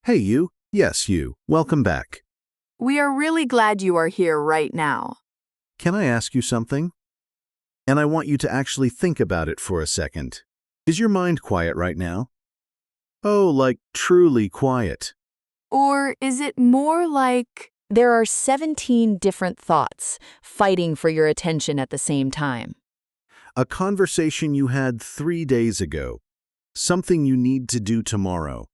Hey, you. Yes, you. Welcome back. We are really glad you are here right now. Can I ask you something? And I want you to actually think about it for a second. Is your mind quiet right now? Oh, like truly quiet. Or is it more like There are 17 different thoughts fighting for your attention at the same time. A conversation you had 3 days ago. Something you need to do tomorrow.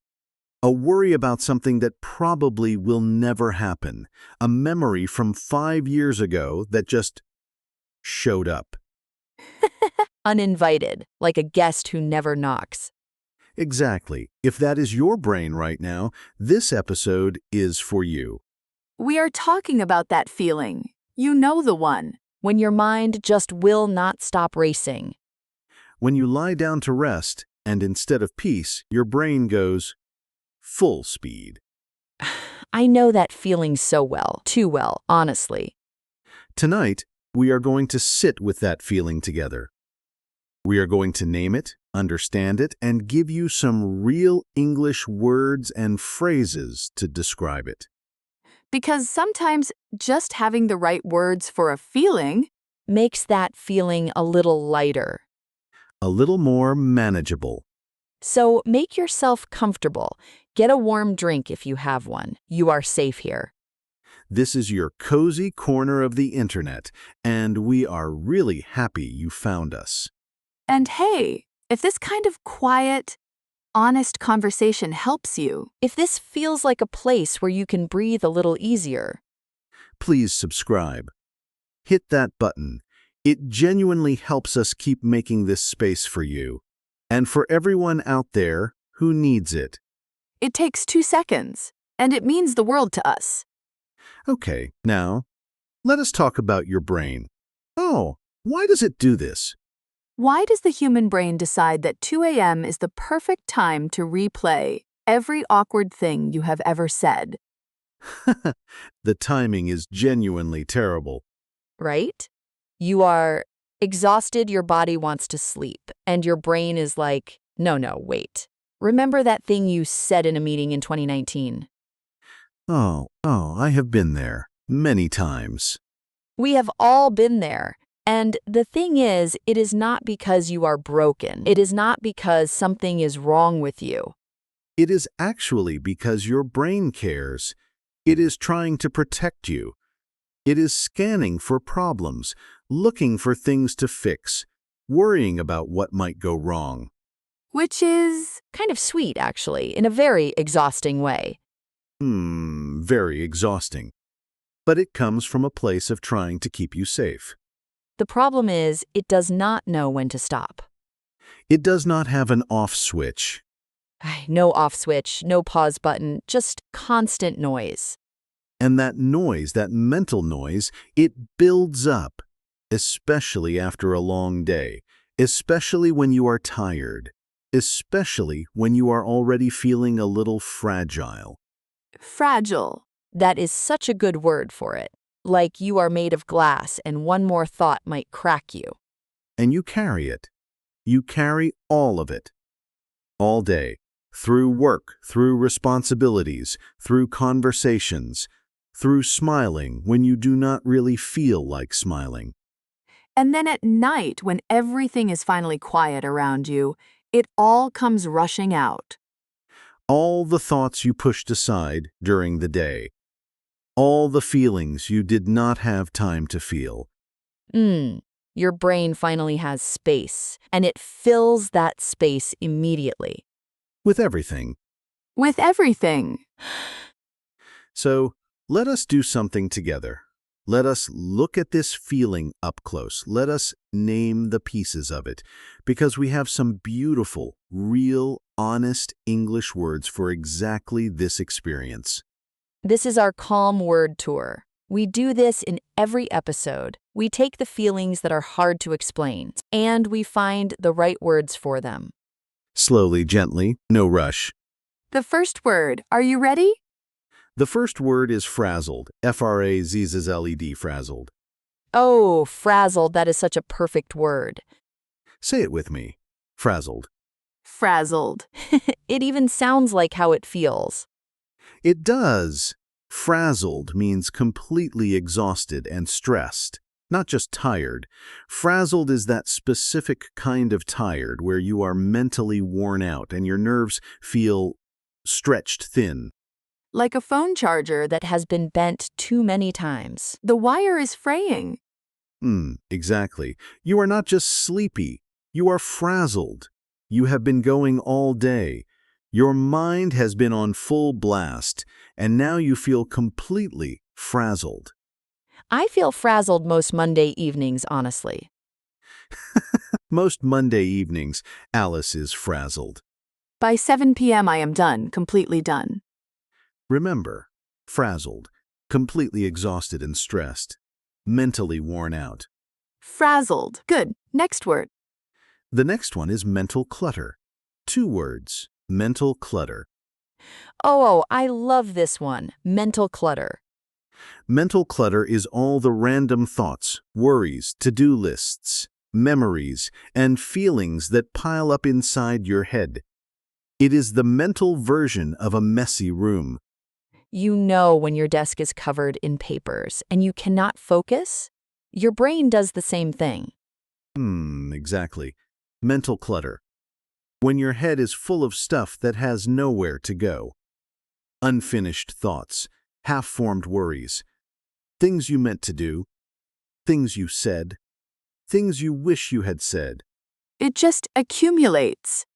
A worry about something that probably will never happen. A memory from 5 years ago that just showed up. Uninvited, like a guest who never knocks. Exactly. If that is your brain right now, this episode is for you. we are talking about that feeling? You know the one. When your mind just will not stop racing. When you lie down to rest, and instead of peace, your brain goes full speed. I know that feeling so well, too well, honestly. Tonight, we are going to sit with that feeling together. We are going to name it, understand it, and give you some real English words and phrases to describe it. Because sometimes just having the right words for a feeling Makes that feeling a little lighter. A little more manageable. So make yourself comfortable. Get a warm drink if you have one. You are safe here. This is your cozy corner of the internet, and we are really happy you found us. And hey, if this kind of quiet, honest conversation helps you, If this feels like a place where you can breathe a little easier, Please subscribe. Hit that button. It genuinely helps us keep making this space for you, and for everyone out there who needs it. it takes 2 seconds, and it means the world to us. Okay, now, let us talk about your brain. Oh, why does it do this? Why does the human brain decide that 2 a.m. is the perfect time to replay every awkward thing you have ever said? The timing is genuinely terrible. right? You are exhausted, your body wants to sleep, and your brain is like, no, wait. Remember that thing you said in a meeting in 2019? Oh, I have been there many times. We have all been there. And the thing is, it is not because you are broken. It is not because something is wrong with you. It is actually because your brain cares. It is trying to protect you. It is scanning for problems, looking for things to fix, worrying about what might go wrong. Which is, Kind of sweet, actually, in a very exhausting way. Very exhausting. But it comes from a place of trying to keep you safe. The problem is, it does not know when to stop. It does not have an off switch. No off switch, no pause button, just constant noise. And that noise, that mental noise, it builds up, especially after a long day, especially when you are tired, especially when you are already feeling a little fragile. fragile. That is such a good word for it. Like you are made of glass and one more thought might crack you. And you carry it. You carry all of it. All day. Through work, through responsibilities, through conversations, through smiling when you do not really feel like smiling. And then at night, when everything is finally quiet around you, it all comes rushing out. All the thoughts you pushed aside during the day. All the feelings you did not have time to feel. Your brain finally has space, and it fills that space immediately. With everything. With everything. So, let us do something together. Let us look at this feeling up close. Let us name the pieces of it, because we have some beautiful, real, honest English words for exactly this experience. This is our calm word tour. We do this in every episode. We take the feelings that are hard to explain, and we find the right words for them. Slowly, gently, no rush. The first word, are you ready? The first word is frazzled, F-R-A-Z-Z-L-E-D, frazzled. Oh, frazzled, that is such a perfect word. Say it with me, frazzled. Frazzled. It even sounds like how it feels. It does. Frazzled means completely exhausted and stressed, not just tired. Frazzled is that specific kind of tired where you are mentally worn out and your nerves feel stretched thin. Like a phone charger that has been bent too many times. The wire is fraying. Exactly. You are not just sleepy, you are frazzled. You have been going all day. Your mind has been on full blast, and now you feel completely frazzled. I feel frazzled most Monday evenings, honestly. Most Monday evenings, Alice is frazzled. By 7 p.m. I am done, completely done. Remember, frazzled, completely exhausted and stressed, mentally worn out. Frazzled. Good. Next word. The next one is mental clutter. 2 words, mental clutter. Oh, I love this one. Mental clutter. Mental clutter is all the random thoughts, worries, to-do lists, memories, and feelings that pile up inside your head. It is the mental version of a messy room. You know when your desk is covered in papers and you cannot focus? Your brain does the same thing. Exactly. Mental clutter. When your head is full of stuff that has nowhere to go. Unfinished thoughts, half-formed worries, things you meant to do, things you said, things you wish you had said. It just accumulates.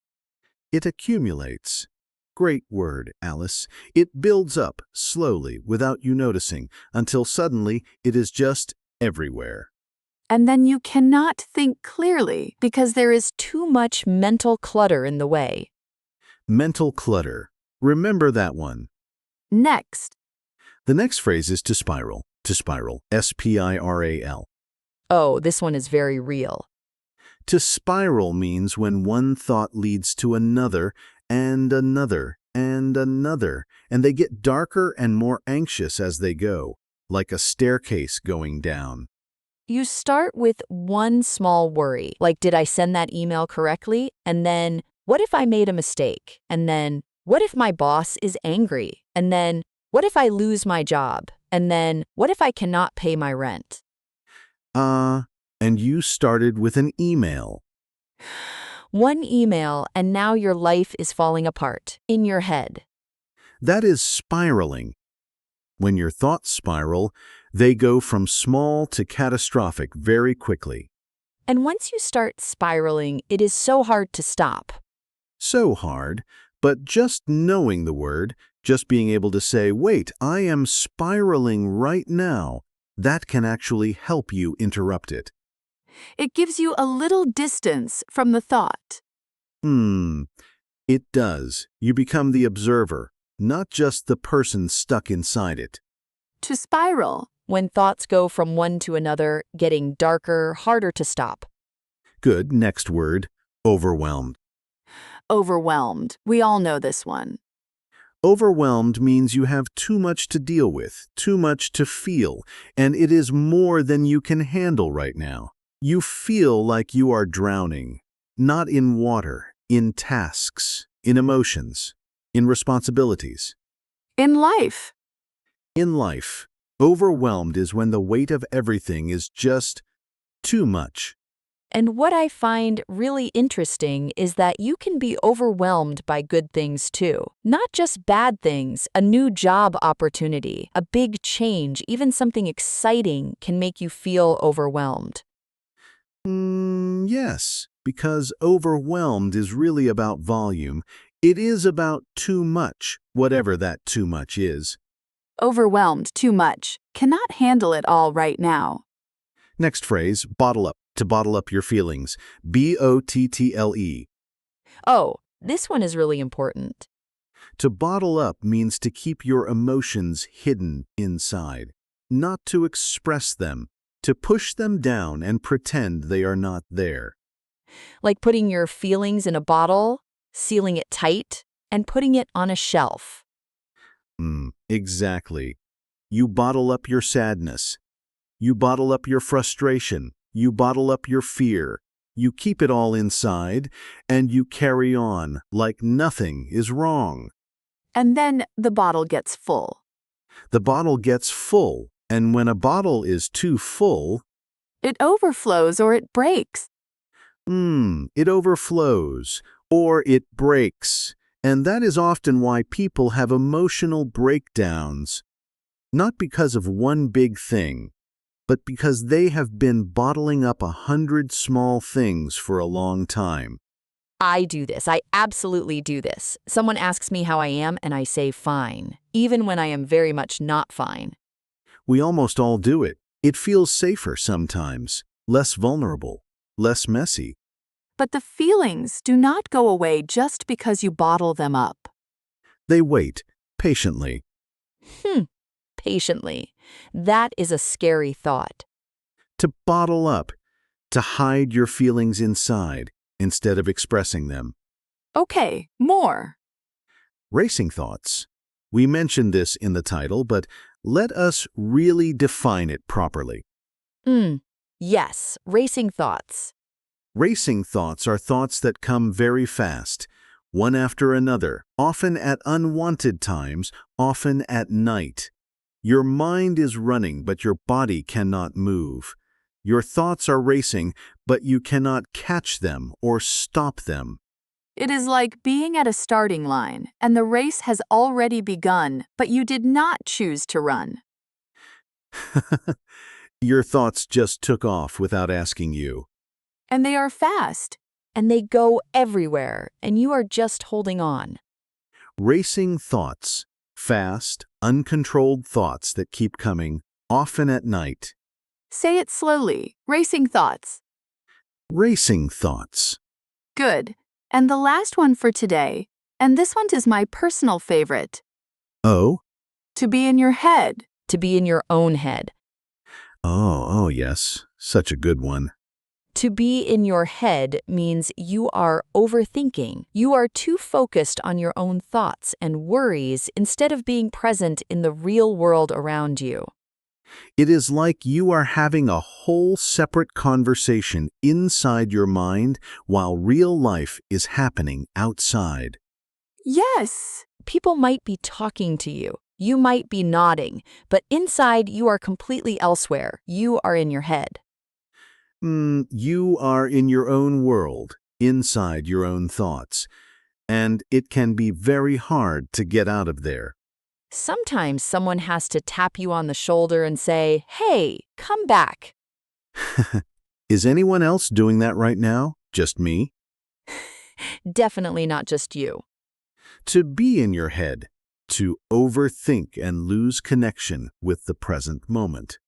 It accumulates. Great word, Alice. It builds up slowly without you noticing until suddenly it is just everywhere. And then you cannot think clearly. Because there is too much mental clutter in the way. Mental clutter. Remember that one. Next. The next phrase is to spiral. To spiral. S-P-I-R-A-L. Oh, this one is very real. To spiral means when one thought leads to another and another and another, and they get darker and more anxious as they go, like a staircase going down. You start with one small worry, like did I send that email correctly? And then, what if I made a mistake? And then, what if my boss is angry? And then, what if I lose my job? And then, what if I cannot pay my rent? And you started with an email. One email, and now your life is falling apart in your head. That is spiraling. When your thoughts spiral, they go from small to catastrophic very quickly. And once you start spiraling, it is so hard to stop. So hard, but just knowing the word, just being able to say, wait, I am spiraling right now, that can actually help you interrupt it. It gives you a little distance from the thought. It does. You become the observer, not just the person stuck inside it. To spiral. When thoughts go from one to another, getting darker, harder to stop. Good. Next word, overwhelmed. Overwhelmed. We all know this one. Overwhelmed means you have too much to deal with, too much to feel, and it is more than you can handle right now. You feel like you are drowning, not in water, in tasks, in emotions, in responsibilities. In life. In life, overwhelmed is when the weight of everything is just too much. And what I find really interesting is that you can be overwhelmed by good things too. Not just bad things, a new job opportunity, a big change, even something exciting can make you feel overwhelmed. Yes, because overwhelmed is really about volume. It is about too much, whatever that too much is. Overwhelmed too much. Cannot handle it all right now. Next phrase, bottle up. To bottle up your feelings. B-O-T-T-L-E. Oh, this one is really important. To bottle up means to keep your emotions hidden inside, not to express them, to push them down and pretend they are not there. Like putting your feelings in a bottle, sealing it tight, and putting it on a shelf. Exactly. You bottle up your sadness. You bottle up your frustration. You bottle up your fear. You keep it all inside, and you carry on like nothing is wrong. and then the bottle gets full. The bottle gets full, and when a bottle is too full, It overflows or it breaks. it overflows or it breaks. And that is often why people have emotional breakdowns, not because of one big thing, but because they have been bottling up 100 small things for a long time. I do this. I absolutely do this. Someone asks me how I am, and I say fine, even when I am very much not fine. We almost all do it. It feels safer sometimes, less vulnerable, less messy. But the feelings do not go away just because you bottle them up. They wait, patiently. Patiently. That is a scary thought. To bottle up, to hide your feelings inside instead of expressing them. Okay, more. Racing thoughts. We mentioned this in the title, but let us really define it properly. Yes, racing thoughts. Racing thoughts are thoughts that come very fast, one after another, often at unwanted times, often at night. Your mind is running, but your body cannot move. Your thoughts are racing, but you cannot catch them or stop them. It is like being at a starting line, and the race has already begun, but you did not choose to run. Your thoughts just took off without asking you. And they are fast. And they go everywhere, and you are just holding on. Racing thoughts, fast, uncontrolled thoughts that keep coming, often at night. Say it slowly. Racing thoughts. Racing thoughts. Good. And the last one for today, and this one is my personal favorite. Oh? To be in your head. To be in your own head. Oh, yes. Such a good one. To be in your head means you are overthinking. You are too focused on your own thoughts and worries instead of being present in the real world around you. It is like you are having a whole separate conversation inside your mind while real life is happening outside. Yes. People might be talking to you. You might be nodding, but inside you are completely elsewhere. You are in your head. You are in your own world, inside your own thoughts, and it can be very hard to get out of there. Sometimes someone has to tap you on the shoulder and say, "Hey, come back." Is anyone else doing that right now? Just me? Definitely not just you. To be in your head, to overthink and lose connection with the present moment.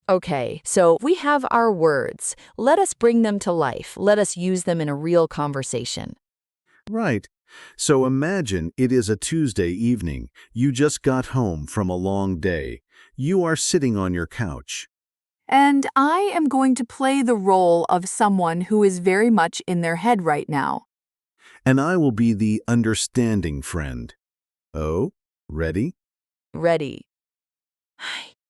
Okay, so we have our words. Let us bring them to life. Let us use them in a real conversation. Right. So imagine it is a Tuesday evening. You just got home from a long day. You are sitting on your couch. And I am going to play the role of someone who is very much in their head right now. And I will be the understanding friend. Oh, ready? Ready.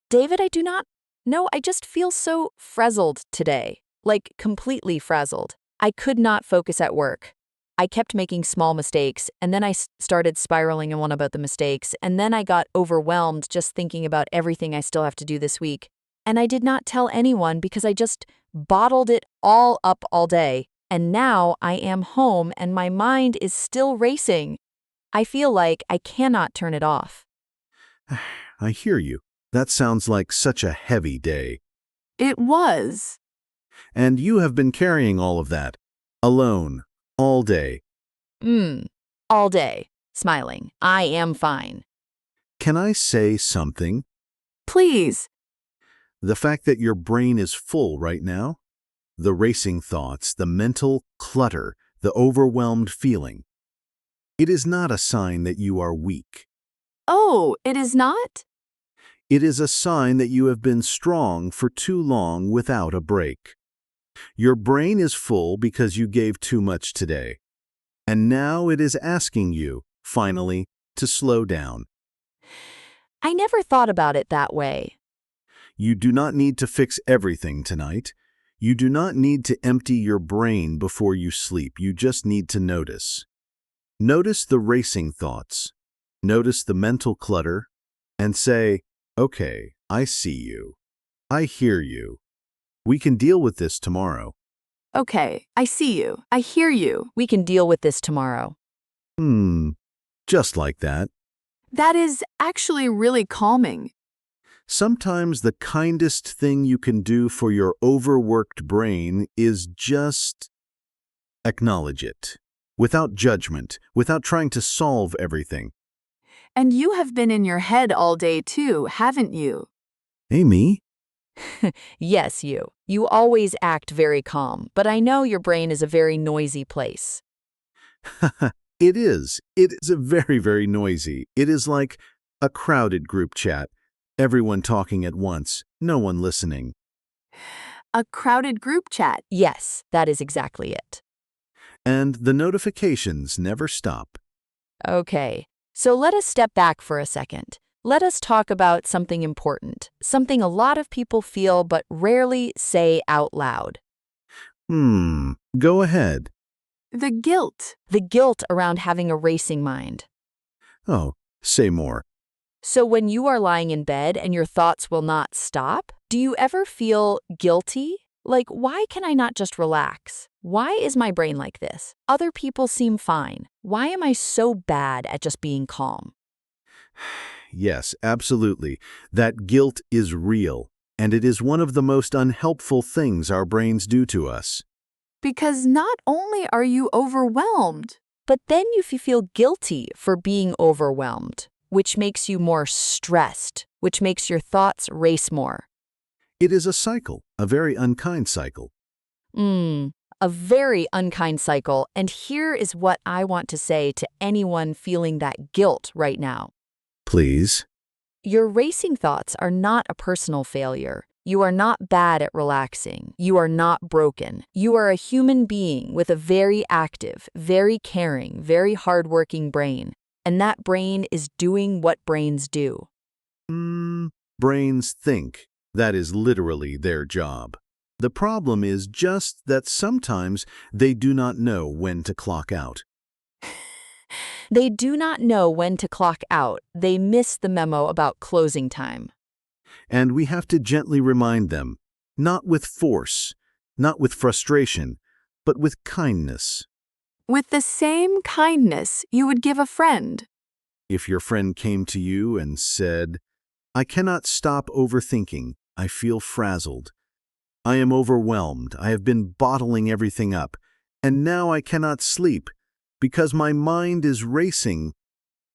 David, I do not know. I just feel so frazzled today. Like completely frazzled. I could not focus at work. I kept making small mistakes, and then I started spiraling on about the mistakes, and then I got overwhelmed just thinking about everything I still have to do this week. And I did not tell anyone because I just bottled it all up all day. And now I am home and my mind is still racing. I feel like I cannot turn it off. I hear you. That sounds like such a heavy day. It was. And you have been carrying all of that, alone, all day. All day, smiling. I am fine. Can I say something? Please. The fact that your brain is full right now, the racing thoughts, the mental clutter, the overwhelmed feeling, it is not a sign that you are weak. Oh, it is not? It is a sign that you have been strong for too long without a break. Your brain is full because you gave too much today. And now it is asking you, finally, to slow down. I never thought about it that way. You do not need to fix everything tonight. You do not need to empty your brain before you sleep. You just need to notice. Notice the racing thoughts. Notice the mental clutter and say, okay, I see you. I hear you. We can deal with this tomorrow. Okay, I see you. I hear you. We can deal with this tomorrow. Just like that. That is actually really calming. Sometimes the kindest thing you can do for your overworked brain is just acknowledge it, without judgment, without trying to solve everything. And you have been in your head all day too, haven't you? Amy? Yes, you. You always act very calm, but I know your brain is a very noisy place. It is. It is a very, very noisy. It is like a crowded group chat. Everyone talking at once, no one listening. A crowded group chat. Yes, that is exactly it. And the notifications never stop. Okay, so let us step back for a second. Let us talk about something important, something a lot of people feel but rarely say out loud. Go ahead. The guilt. The guilt around having a racing mind. Oh, say more. So when you are lying in bed and your thoughts will not stop, do you ever feel guilty? Like, why can I not just relax? Why is my brain like this? Other people seem fine. Why am I so bad at just being calm? Yes, absolutely. That guilt is real, and it is one of the most unhelpful things our brains do to us. Because not only are you overwhelmed, But then you feel guilty for being overwhelmed, which makes you more stressed, which makes your thoughts race more. It is a cycle, a very unkind cycle. A very unkind cycle, and here is what I want to say to anyone feeling that guilt right now. Please. Your racing thoughts are not a personal failure. You are not bad at relaxing. You are not broken. You are a human being with a very active, very caring, very hardworking brain. And that brain is doing what brains do. Brains think. That is literally their job. The problem is just that sometimes they do not know when to clock out. They do not know when to clock out. They miss the memo about closing time. And we have to gently remind them, not with force, not with frustration, but with kindness. with the same kindness you would give a friend. If your friend came to you and said, I cannot stop overthinking, I feel frazzled. I am overwhelmed, I have been bottling everything up, and now I cannot sleep because my mind is racing.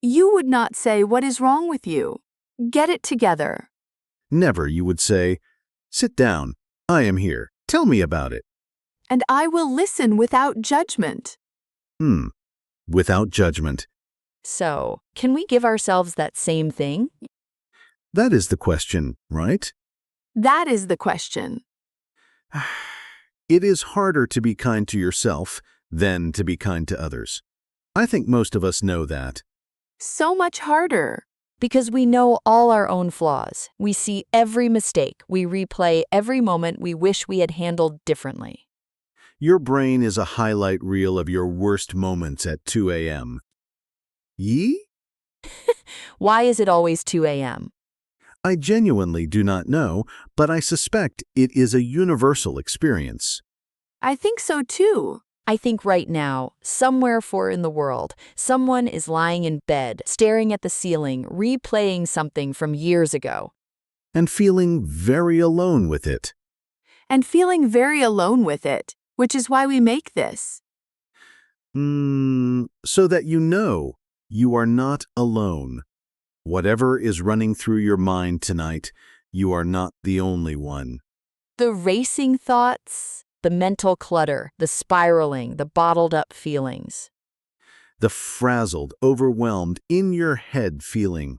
You would not say, "What is wrong with you? Get it together." Never, you would say, sit down, I am here, tell me about it. And I will listen without judgment. Without judgment. So, can we give ourselves that same thing? That is the question, right? That is the question. It is harder to be kind to yourself than to be kind to others. I think most of us know that. So much harder. Because we know all our own flaws. We see every mistake. We replay every moment we wish we had handled differently. Your brain is a highlight reel of your worst moments at 2 a.m. Yee? Why is it always 2 a.m.? I genuinely do not know, but I suspect it is a universal experience. I think so too. I think right now, somewhere for in the world, someone is lying in bed, staring at the ceiling, replaying something from years ago. And feeling very alone with it. And feeling very alone with it, which is why we make this. So that you are not alone. Whatever is running through your mind tonight, you are not the only one. The racing thoughts, the mental clutter, the spiraling, the bottled up feelings. The frazzled, overwhelmed, in your head feeling.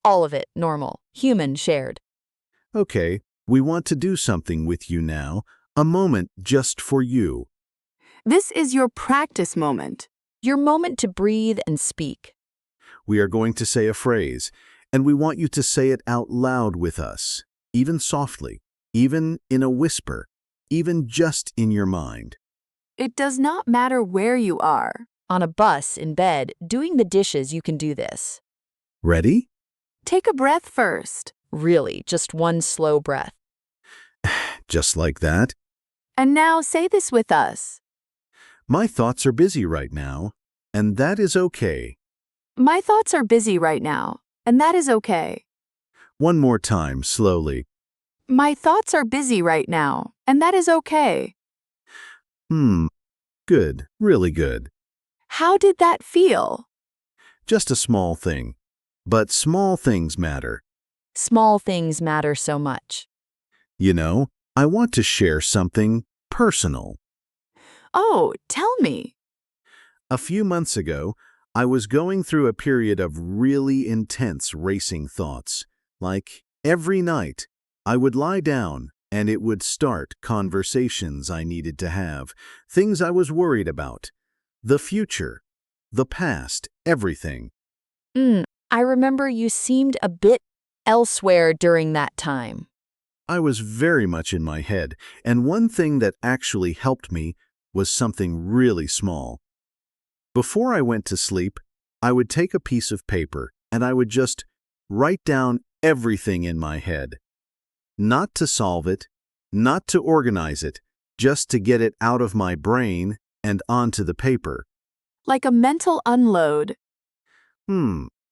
All of it normal, human, shared. Okay, we want to do something with you now, a moment just for you. This is your practice moment. Your moment to breathe and speak. We are going to say a phrase, and we want you to say it out loud with us, even softly, even in a whisper, even just in your mind. It does not matter where you are. On a bus, in bed, doing the dishes, you can do this. Ready? Take a breath first. Really, just one slow breath. Just like that. And now say this with us. My thoughts are busy right now, and that is okay. My thoughts are busy right now, and that is okay. One more time, slowly. My thoughts are busy right now, and that is okay. Good, really good. How did that feel? Just a small thing. But small things matter. Small things matter so much. You know, I want to share something personal. Oh, tell me. A few months ago, I was going through a period of really intense racing thoughts. Like, every night, I would lie down and it would start conversations I needed to have, things I was worried about, the future, the past, everything. I remember you seemed a bit elsewhere during that time. I was very much in my head, and one thing that actually helped me was something really small. Before I went to sleep, I would take a piece of paper and I would just write down everything in my head. Not to solve it, not to organize it, just to get it out of my brain and onto the paper. Like a mental unload.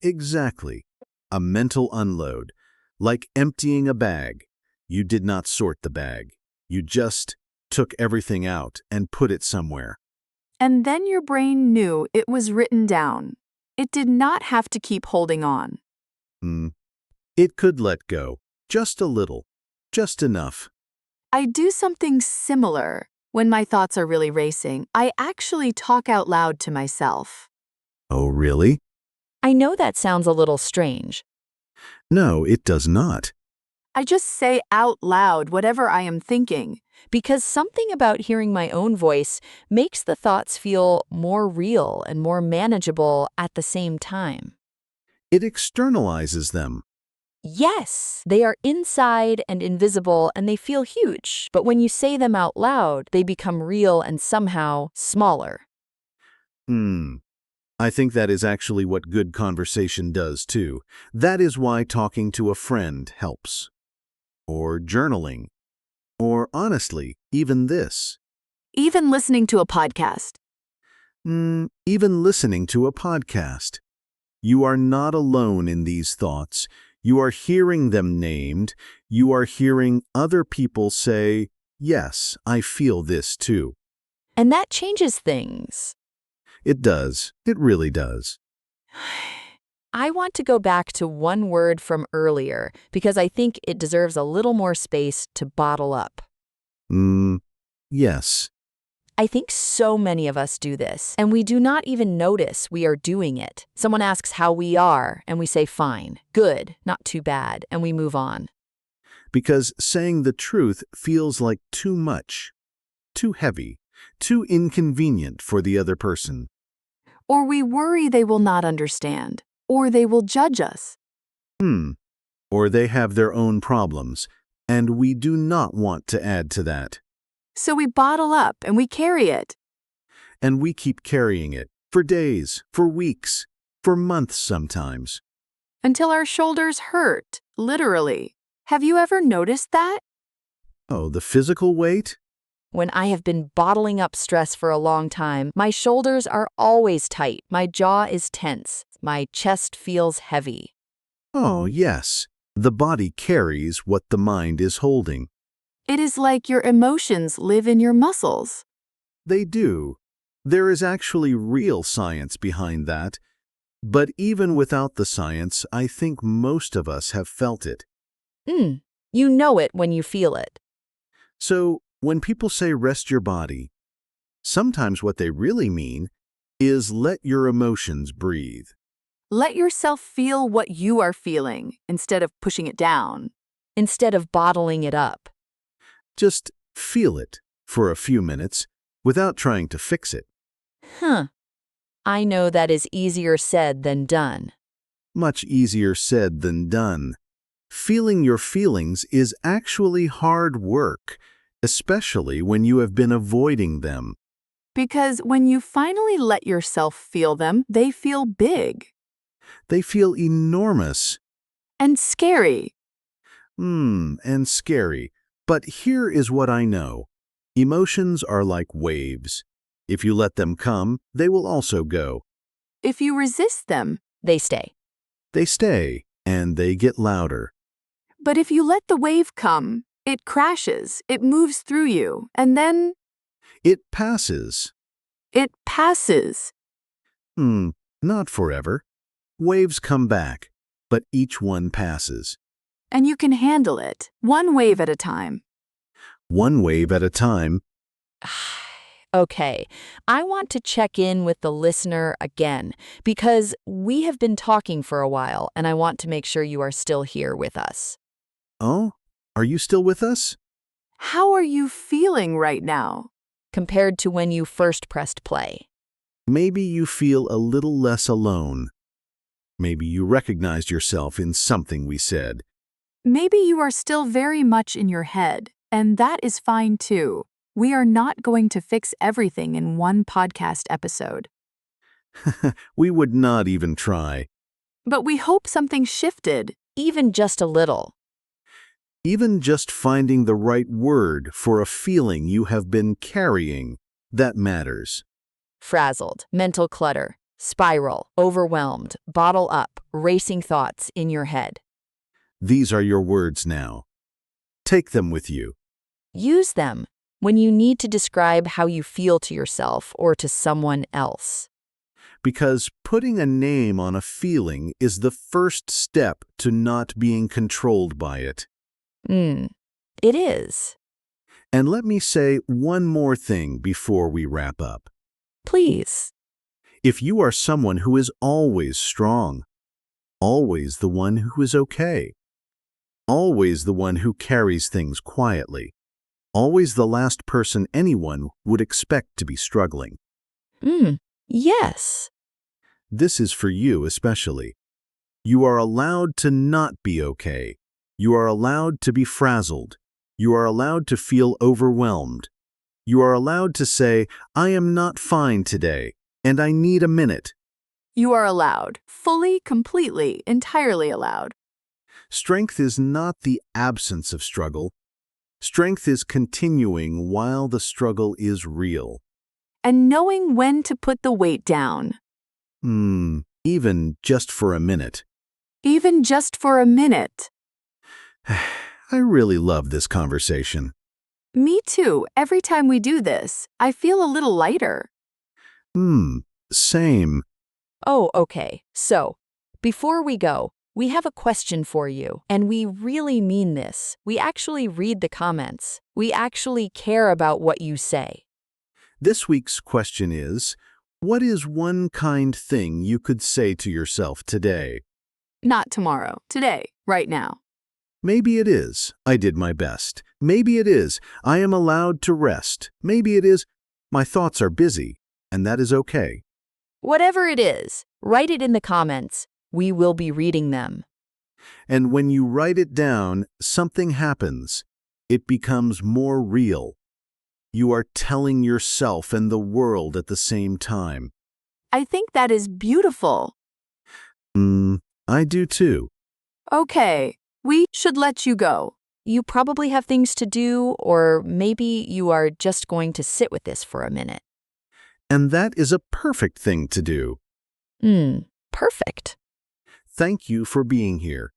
Exactly. A mental unload. Like emptying a bag. You did not sort the bag. You just took everything out and put it somewhere. And then your brain knew it was written down. It did not have to keep holding on. It could let go. Just a little. Just enough. I do something similar. When my thoughts are really racing, I actually talk out loud to myself. Oh, really? I know that sounds a little strange. No, it does not. I just say out loud whatever I am thinking. Because something about hearing my own voice makes the thoughts feel more real and more manageable at the same time. It externalizes them. Yes, they are inside and invisible and they feel huge, but when you say them out loud, they become real and somehow smaller. I think that is actually what good conversation does, too. That is why talking to a friend helps. Or journaling. Or honestly, even this. Even listening to a podcast. Even listening to a podcast. You are not alone in these thoughts. You are hearing them named. You are hearing other people say, yes, I feel this too. And that changes things. It does. It really does. I want to go back to one word from earlier because I think it deserves a little more space to bottle up. Yes. I think so many of us do this, and we do not even notice we are doing it. Someone asks how we are, and we say fine, good, not too bad, and we move on. Because saying the truth feels like too much, too heavy, too inconvenient for the other person. Or we worry they will not understand. Or they will judge us. Or they have their own problems, and we do not want to add to that. So we bottle up and we carry it. And we keep carrying it for days, for weeks, for months sometimes. Until our shoulders hurt, literally. Have you ever noticed that? Oh, the physical weight? When I have been bottling up stress for a long time, my shoulders are always tight, my jaw is tense, my chest feels heavy. Oh, yes. The body carries what the mind is holding. It is like your emotions live in your muscles. They do. There is actually real science behind that. But even without the science, I think most of us have felt it. You know it when you feel it. So, when people say rest your body, sometimes what they really mean is let your emotions breathe. Let yourself feel what you are feeling instead of pushing it down. Instead of bottling it up. Just feel it for a few minutes without trying to fix it. I know that is easier said than done. Much easier said than done. Feeling your feelings is actually hard work, especially when you have been avoiding them. Because when you finally let yourself feel them, they feel big. They feel enormous. And scary. And scary. But here is what I know. Emotions are like waves. If you let them come, they will also go. If you resist them, They stay. They stay, and they get louder. but if you let the wave come, it crashes, it moves through you, and then It passes. it passes. Not forever. Waves come back, but each one passes. And you can handle it, one wave at a time. One wave at a time. Okay, I want to check in with the listener again because we have been talking for a while and I want to make sure you are still here with us. Oh, are you still with us? How are you feeling right now? Compared to when you first pressed play. Maybe you feel a little less alone. Maybe you recognized yourself in something we said. Maybe you are still very much in your head, and that is fine too. We are not going to fix everything in one podcast episode. We would not even try. But we hope something shifted. Even just a little. Even just finding the right word for a feeling you have been carrying, that matters. Frazzled, mental clutter, spiral, overwhelmed, bottle up, racing thoughts in your head. These are your words now. Take them with you. Use them when you need to describe how you feel to yourself or to someone else. Because putting a name on a feeling is the first step to not being controlled by it. It is. And let me say one more thing before we wrap up. Please. If you are someone who is always strong, always the one who is okay, always the one who carries things quietly, always the last person anyone would expect to be struggling, Yes. this is for you especially. You are allowed to not be okay. You are allowed to be frazzled. You are allowed to feel overwhelmed. You are allowed to say, I am not fine today, and I need a minute. You are allowed, fully, completely, entirely allowed. Strength is not the absence of struggle. Strength is continuing while the struggle is real. And knowing when to put the weight down. Even just for a minute. Even just for a minute. I really love this conversation. Me too. Every time we do this, I feel a little lighter. Same. Oh, okay. So, before we go, we have a question for you, and we really mean this. We actually read the comments. We actually care about what you say. This week's question is, what is one kind thing you could say to yourself today? Not tomorrow, today, right now. Maybe it is, I did my best. Maybe it is, I am allowed to rest. Maybe it is, my thoughts are busy, and that is okay. Whatever it is, write it in the comments. We will be reading them. And when you write it down, something happens. It becomes more real. You are telling yourself and the world at the same time. I think that is beautiful. I do too. Okay, we should let you go. You probably have things to do, or maybe you are just going to sit with this for a minute. And that is a perfect thing to do. Perfect. Thank you for being here.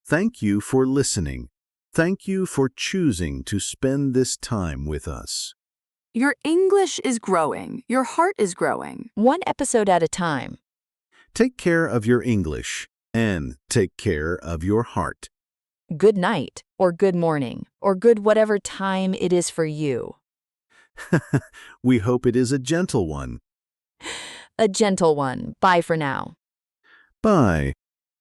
Thank you for listening. Thank you for choosing to spend this time with us. Your English is growing. Your heart is growing. One episode at a time. Take care of your English and take care of your heart. Good night, or good morning, or good whatever time it is for you. We hope it is a gentle one. A gentle one. Bye for now. Bye.